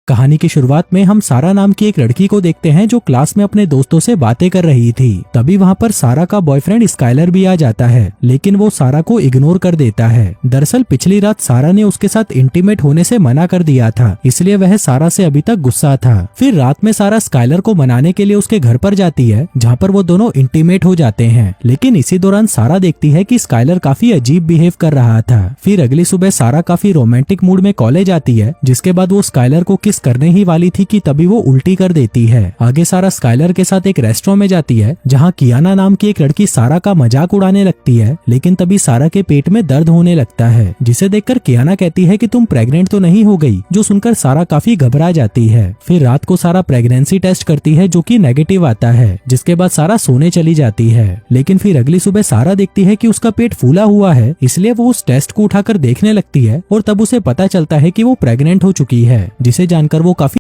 कहानी की शुरुआत में हम सारा नाम की एक लड़की को देखते हैं जो क्लास में अपने दोस्तों से बातें कर रही थी। तभी वहाँ पर सारा का बॉयफ्रेंड स्काइलर भी आ जाता है, लेकिन वो सारा को इग्नोर कर देता है। दरअसल पिछली रात सारा ने उसके साथ इंटीमेट होने से मना कर दिया था, इसलिए वह सारा से अभी तक गुस्सा था। फिर रात में सारा स्काइलर को मनाने के लिए उसके घर पर जाती है, जहाँ पर वो दोनों इंटीमेट हो जाते हैं। लेकिन इसी दौरान सारा देखती है कि स्काइलर काफी अजीब बिहेव कर रहा था। फिर अगली सुबह सारा काफी रोमांटिक मूड में कॉलेज आती है, जिसके बाद वो स्काइलर को किस करने ही वाली थी कि तभी वो उल्टी कर देती है। आगे सारा स्काइलर के साथ एक रेस्टोरेंट में जाती है, जहाँ कियाना नाम की एक लड़की सारा का मजाक उड़ाने लगती है। लेकिन तभी सारा के पेट में दर्द होने लगता है, जिसे देखकर कियाना कहती है कि तुम प्रेग्नेंट तो नहीं हो गई, जो सुनकर सारा काफी घबरा जाती है। फिर रात को सारा प्रेगनेंसी टेस्ट करती है, जो कि नेगेटिव आता है, जिसके बाद सारा सोने चली जाती है। लेकिन फिर अगली सुबह सारा देखती है कि उसका पेट फूला हुआ है, इसलिए वो उस टेस्ट को उठाकर देखने लगती है और तब उसे पता चलता है कि वो प्रेग्नेंट हो चुकी है, जिसे जानकर वो काफी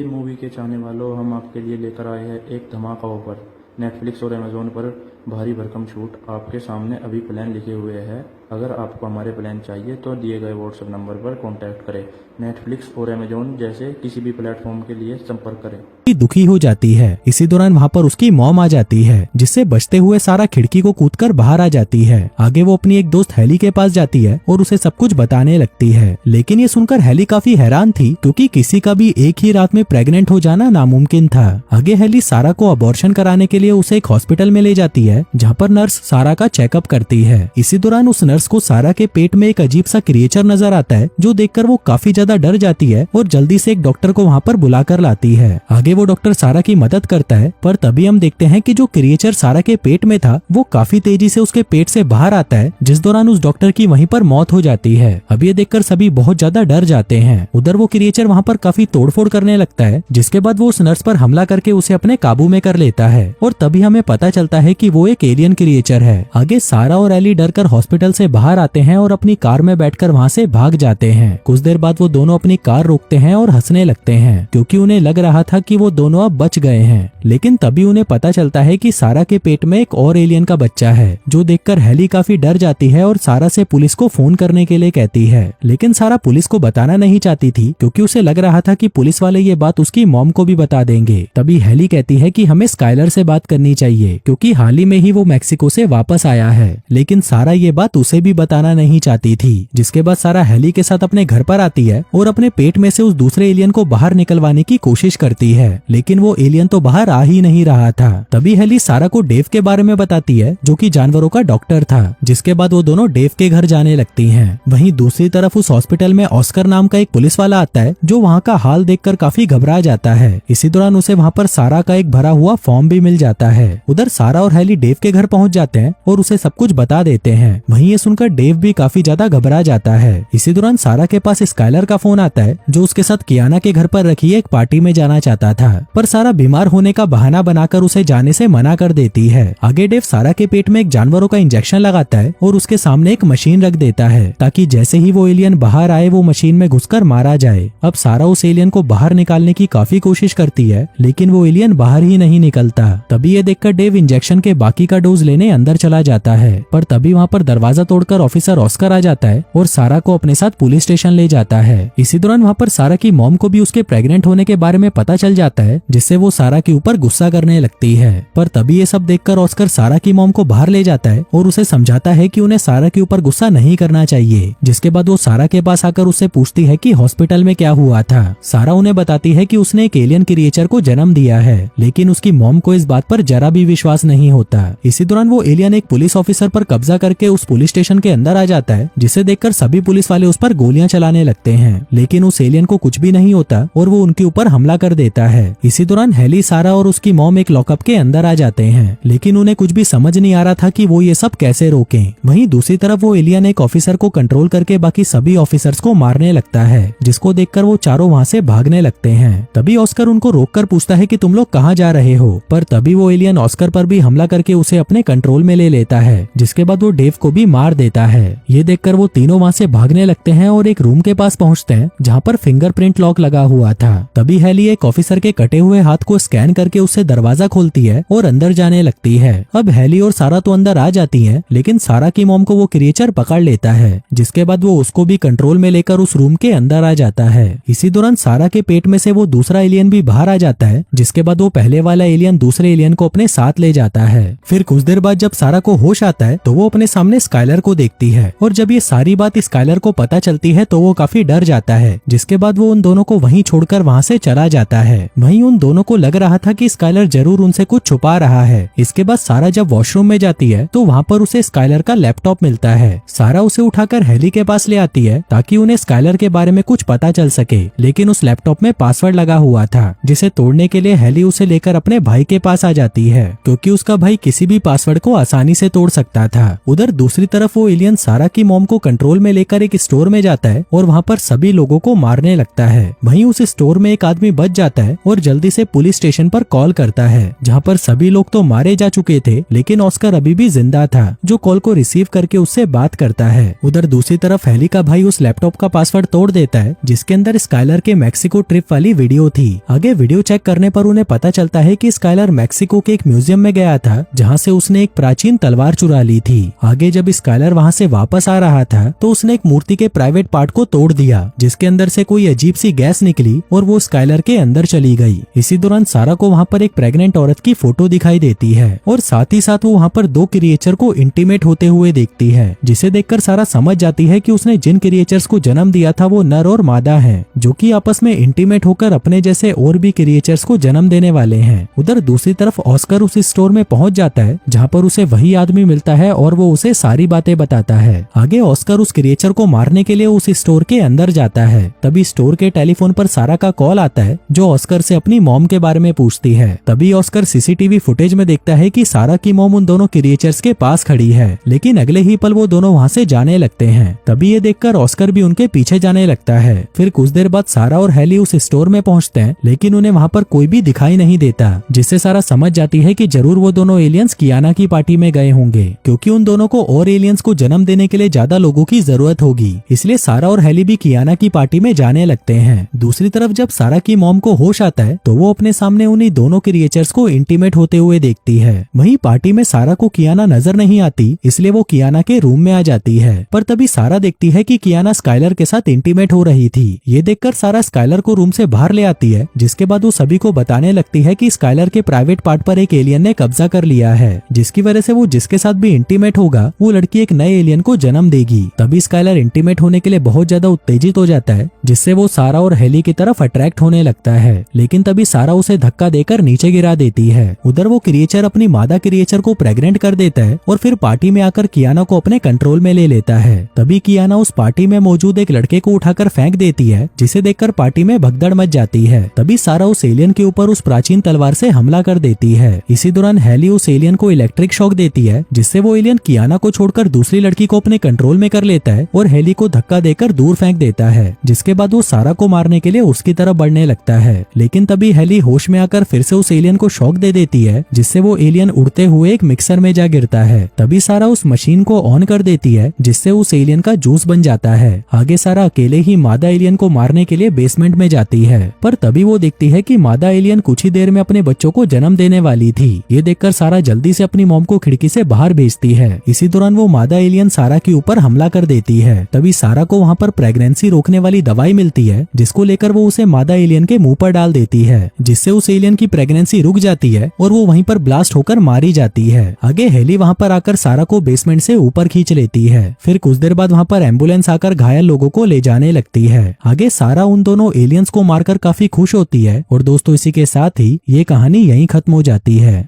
मूवी के चाहने वालों, हम आपके लिए लेकर आए हैं एक धमाका ऑफर। नेटफ्लिक्स और अमेजोन पर भारी भरकम छूट आपके सामने अभी प्लान लिखे हुए हैं। अगर आपको हमारे प्लान चाहिए तो दिए गए व्हाट्सएप नंबर पर कांटेक्ट करें। नेटफ्लिक्स और अमेजोन जैसे किसी भी प्लेटफॉर्म के लिए संपर्क करें। दुखी हो जाती है। इसी दौरान वहाँ पर उसकी मॉम आ जाती है, जिससे बचते हुए सारा खिड़की को कूदकर बाहर आ जाती है। आगे वो अपनी एक दोस्त हेली के पास जाती है और उसे सब कुछ बताने लगती है। लेकिन ये सुनकर हेली काफी हैरान थी, क्योंकि किसी का भी एक ही रात में प्रेग्नेंट हो जाना नामुमकिन था। आगे हेली सारा को अबॉर्शन कराने के लिए उसे एक हॉस्पिटल में ले जाती है, जहाँ पर नर्स सारा का चेकअप करती है। इसी दौरान उस नर्स को सारा के पेट में एक अजीब सा क्रिएचर नजर आता है, जो देखकर वो काफी ज्यादा डर जाती है और जल्दी से एक डॉक्टर को वहाँ पर बुलाकर लाती है। आगे वो डॉक्टर सारा की मदद करता है, पर तभी हम देखते हैं कि जो क्रिएचर सारा के पेट में था वो काफी तेजी से उसके पेट से बाहर आता है, जिस दौरान उस डॉक्टर की वहीं पर मौत हो जाती है। अब ये देखकर सभी बहुत ज्यादा डर जाते हैं। उधर वो क्रिएचर वहाँ पर काफी तोड़फोड़ करने लगता है, जिसके बाद वो उस नर्स पर हमला करके उसे अपने काबू में कर लेता है और तभी हमें पता चलता है कि वो एक एलियन क्रिएचर है। आगे सारा और एली डरकर हॉस्पिटल से बाहर आते हैं और अपनी कार में बैठकर वहाँ से भाग जाते हैं। कुछ देर बाद वो दोनों अपनी कार रोकते हैं और हंसने लगते हैं, क्योंकि उन्हें लग रहा था कि वो दोनों अब बच गए हैं। लेकिन तभी उन्हें पता चलता है कि सारा के पेट में एक और एलियन का बच्चा है, जो देखकर हेली काफी डर जाती है और सारा से पुलिस को फोन करने के लिए कहती है। लेकिन सारा पुलिस को बताना नहीं चाहती थी, क्योंकि उसे लग रहा था कि पुलिस वाले ये बात उसकी मॉम को भी बता देंगे। तभी हेली कहती है कि हमें स्काइलर से बात करनी चाहिए, क्योंकि हाल ही में ही वो मैक्सिको से वापस आया है। लेकिन सारा ये बात उसे भी बताना नहीं चाहती थी। जिसके बाद सारा हेली के साथ अपने घर पर आती है और अपने पेट में से उस दूसरे एलियन को बाहर निकलवाने की कोशिश करती है, लेकिन वो एलियन तो बाहर आ ही नहीं रहा था। तभी हेली सारा को डेव के बारे में बताती है, जो कि जानवरों का डॉक्टर था। जिसके बाद वो दोनों डेव के घर जाने लगती हैं। वहीं दूसरी तरफ उस हॉस्पिटल में ऑस्कर नाम का एक पुलिस वाला आता है, जो वहाँ का हाल देखकर काफी घबरा जाता है। इसी दौरान उसे वहाँ पर सारा का एक भरा हुआ फॉर्म भी मिल जाता है। उधर सारा और हेली डेव के घर पहुँच जाते हैं और उसे सब कुछ बता देते हैं। वहीं ये सुनकर डेव भी काफी ज्यादा घबरा जाता है। इसी दौरान सारा के पास स्काइलर का फोन आता है, जो उसके साथ कियाना के घर पर रखी एक पार्टी में जाना चाहता था, पर सारा बीमार होने का बहाना बनाकर उसे जाने से मना कर देती है। आगे डेव सारा के पेट में एक जानवरों का इंजेक्शन लगाता है और उसके सामने एक मशीन रख देता है, ताकि जैसे ही वो एलियन बाहर आए वो मशीन में घुसकर मारा जाए। अब सारा उस एलियन को बाहर निकालने की काफी कोशिश करती है, लेकिन वो एलियन बाहर ही नहीं निकलता। तभी ये देखकर डेव इंजेक्शन के बाकी का डोज लेने अंदर चला जाता है, पर तभी वहाँ पर दरवाजा तोड़कर ऑफिसर ऑस्कर आ जाता है और सारा को अपने साथ पुलिस स्टेशन ले जाता है। इसी दौरान वहाँ पर सारा की मॉम को भी उसके प्रेग्नेंट होने के बारे में पता चल जाता है, जिससे वो सारा के ऊपर गुस्सा करने लगती है। पर तभी ये सब देखकर ऑस्कर सारा की मॉम को बाहर ले जाता है और उसे समझाता है कि उन्हें सारा के ऊपर गुस्सा नहीं करना चाहिए। जिसके बाद वो सारा के पास आकर उससे पूछती है कि हॉस्पिटल में क्या हुआ था। सारा उन्हें बताती है कि उसने एक एलियन क्रिएचर को जन्म दिया है, लेकिन उसकी मॉम को इस बात पर जरा भी विश्वास नहीं होता। इसी दौरान वो एलियन एक पुलिस ऑफिसर पर कब्जा करके उस पुलिस स्टेशन के अंदर आ जाता है, जिसे देखकर सभी पुलिस वाले उस पर गोलियां चलाने लगते हैं। लेकिन उस एलियन को कुछ भी नहीं होता और वो उनके ऊपर हमला कर देता है। इसी दौरान हेली, सारा और उसकी मॉम एक लॉकअप के अंदर आ जाते हैं, लेकिन उन्हें कुछ भी समझ नहीं आ रहा था कि वो ये सब कैसे रोकें। वहीं दूसरी तरफ वो एलियन एक ऑफिसर को कंट्रोल करके बाकी सभी ऑफिसर्स को मारने लगता है, जिसको देखकर वो चारों वहाँ से भागने लगते हैं। तभी ऑस्कर उनको रोककर पूछता है कि तुम लोग कहाँ जा रहे हो, पर तभी वो एलियन ऑस्कर पर भी हमला करके उसे अपने कंट्रोल में ले लेता है, जिसके बाद वो डेव को भी मार देता है। ये देखकर वो तीनों वहाँ से भागने लगते हैं और एक रूम के पास पहुँचते पहुंचते हैं जहाँ पर फिंगरप्रिंट लॉक लगा हुआ था। तभी हेली एक ऑफिसर के कटे हुए हाथ को स्कैन करके उससे दरवाजा खोलती है और अंदर जाने लगती है। अब हेली और सारा तो अंदर आ जाती हैं, लेकिन सारा की मॉम को वो क्रिएचर पकड़ लेता है, जिसके बाद वो उसको भी कंट्रोल में लेकर उस रूम के अंदर आ जाता है। इसी दौरान सारा के पेट में से वो दूसरा एलियन भी बाहर आ जाता है, जिसके बाद वो पहले वाला एलियन दूसरे एलियन को अपने साथ ले जाता है। फिर कुछ देर बाद जब सारा को होश आता है तो वो अपने सामने स्काइलर को देखती है, और जब ये सारी बात स्काइलर को पता चलती है तो वो काफी डर जाता है, जिसके बाद वो उन दोनों को वहीं छोड़कर वहां से चला जाता है। वहीं उन दोनों को लग रहा था कि स्काइलर जरूर उनसे कुछ छुपा रहा है। इसके बाद सारा जब वॉशरूम में जाती है तो वहाँ पर उसे स्काइलर का लैपटॉप मिलता है। सारा उसे उठाकर हेली के पास ले आती है ताकि उन्हें स्काइलर के बारे में कुछ पता चल सके, लेकिन उस लैपटॉप में पासवर्ड लगा हुआ था, जिसे तोड़ने के लिए हेली उसे लेकर अपने भाई के पास आ जाती है, क्योंकि उसका भाई किसी भी पासवर्ड को आसानी से तोड़ सकता था। उधर दूसरी तरफ वो एलियन सारा की मॉम को कंट्रोल में लेकर एक स्टोर में जाता है और वहाँ पर सभी लोगों को मारने लगता है। वहीं उस स्टोर में एक आदमी बच जाता है और जल्दी से पुलिस स्टेशन पर कॉल करता है, जहाँ पर सभी लोग तो मारे जा चुके थे, लेकिन ऑस्कर अभी भी जिंदा था, जो कॉल को रिसीव करके उससे बात करता है। उधर दूसरी तरफ हेली का भाई उस लैपटॉप का पासवर्ड तोड़ देता है, जिसके अंदर स्काइलर के मैक्सिको ट्रिप वाली वीडियो थी। आगे वीडियो चेक करने पर उन्हें पता चलता है कि स्काइलर मैक्सिको के एक म्यूजियम में गया था, जहाँ से उसने एक प्राचीन तलवार चुरा ली थी। आगे जब स्काइलर वहाँ से वापस आ रहा था तो उसने एक मूर्ति के प्राइवेट पार्ट को तोड़ दिया, जिसके अंदर से कोई अजीब सी गैस निकली और वो स्काइलर के अंदर चली गई। इसी दौरान सारा को वहाँ पर एक प्रेग्नेंट औरत की फोटो दिखाई देती है, और साथ ही साथ वो वहाँ पर दो क्रिएचर को इंटीमेट होते हुए देखती है, जिसे देखकर सारा समझ जाती है कि उसने जिन क्रिएचर्स को जन्म दिया था वो नर और मादा हैं, जो कि आपस में इंटीमेट होकर अपने जैसे और भी क्रिएचर्स को जन्म देने वाले हैं। उधर दूसरी तरफ ऑस्कर उस स्टोर में पहुंच जाता है जहाँ पर उसे वही आदमी मिलता है और वो उसे सारी बातें बताता है। आगे ऑस्कर उस क्रिएचर को मारने के लिए उस स्टोर के अंदर जाता है। तभी स्टोर के टेलीफोन पर सारा का कॉल आता है, जो ऑस्कर से अपनी मॉम के बारे में पूछती है। तभी ऑस्कर सीसीटीवी फुटेज में देखता है कि सारा की मॉम उन दोनों क्रिएचर्स के पास खड़ी है, लेकिन अगले ही पल वो दोनों वहाँ से जाने लगते हैं। तभी ये देखकर ऑस्कर भी उनके पीछे जाने लगता है। फिर कुछ देर बाद सारा और हेली उस स्टोर में पहुँचते हैं, लेकिन उन्हें वहाँ पर कोई भी दिखाई नहीं देता, जिससे सारा समझ जाती है कि जरूर वो दोनों एलियंस कियाना की पार्टी में गए होंगे, क्योंकि उन दोनों को और एलियंस को जन्म देने के लिए ज्यादा लोगों की जरूरत होगी। इसलिए सारा और हेली भी कियाना की पार्टी में जाने लगते हैं। दूसरी तरफ जब सारा की मॉम को होश आता है तो वो अपने सामने उन्हीं दोनों क्रिएचर्स को इंटीमेट होते हुए देखती है। वहीं पार्टी में सारा को कियाना नजर नहीं आती, इसलिए वो कियाना के रूम में आ जाती है। पर तभी सारा देखती है कि कियाना स्काइलर के साथ इंटीमेट हो रही थी। ये देखकर सारा स्काइलर को रूम से बाहर ले आती है, जिसके बाद वो सभी को बताने लगती है कि स्काइलर के प्राइवेट पार्ट पर एक एलियन ने कब्जा कर लिया है, जिसकी वजह से वो जिसके साथ भी इंटीमेट होगा वो लड़की एक नए एलियन को जन्म देगी। तभी स्काइलर इंटीमेट होने के लिए बहुत ज्यादा उत्तेजित हो जाता है, जिससे वो सारा और हेली की तरफ अट्रैक्ट होने लगता है, लेकिन तभी सारा उसे धक्का देकर नीचे गिरा देती है। उधर वो क्रिएचर अपनी मादा क्रिएचर को प्रेग्नेंट कर देता है और फिर पार्टी में आकर कियाना को अपने कंट्रोल में ले लेता है। तभी कियाना उस पार्टी में मौजूद एक लड़के को उठाकर फेंक देती है, जिसे देखकर पार्टी में भगदड़ मच जाती है। तभी सारा उस एलियन के ऊपर उस प्राचीन तलवार से हमला कर देती है। इसी दौरान हेली उस एलियन को इलेक्ट्रिक शॉक देती है, जिससे वो एलियन कियाना को छोड़कर दूसरी लड़की को अपने कंट्रोल में कर लेता है और हेली को धक्का देकर दूर फेंक देता है, जिसके बाद वो सारा को मारने के लिए उसकी तरफ बढ़ने लगता है। लेकिन तभी हेली होश में आकर फिर से उस एलियन को शॉक दे देती है, जिससे वो एलियन उड़ते हुए एक मिक्सर में जा गिरता है। तभी सारा उस मशीन को ऑन कर देती है, जिससे उस एलियन का जूस बन जाता है। आगे सारा अकेले ही मादा एलियन को मारने के लिए बेसमेंट में जाती है, पर तभी वो देखती है कि मादा एलियन कुछ ही देर में अपने बच्चों को जन्म देने वाली थी। ये देखकर सारा जल्दी से अपनी मॉम को खिड़की से बाहर भेजती है। इसी दौरान वो मादा एलियन सारा के ऊपर हमला कर देती है। तभी सारा को वहाँ पर प्रेगनेंसी रोकने वाली दवाई मिलती है, जिसको लेकर वो उसे मादा एलियन के मुंह पर डाल देती है, जिससे उस एलियन की प्रेगनेंसी रुक जाती है और वो वहीं पर ब्लास्ट होकर मारी जाती है। आगे हेली वहाँ पर आकर सारा को बेसमेंट से ऊपर खींच लेती है। फिर कुछ देर बाद वहाँ पर एम्बुलेंस आकर घायल लोगों को ले जाने लगती है। आगे सारा उन दोनों एलियंस को मारकर काफी खुश होती है। और दोस्तों इसी के साथ ही ये कहानी यहीं खत्म हो जाती है।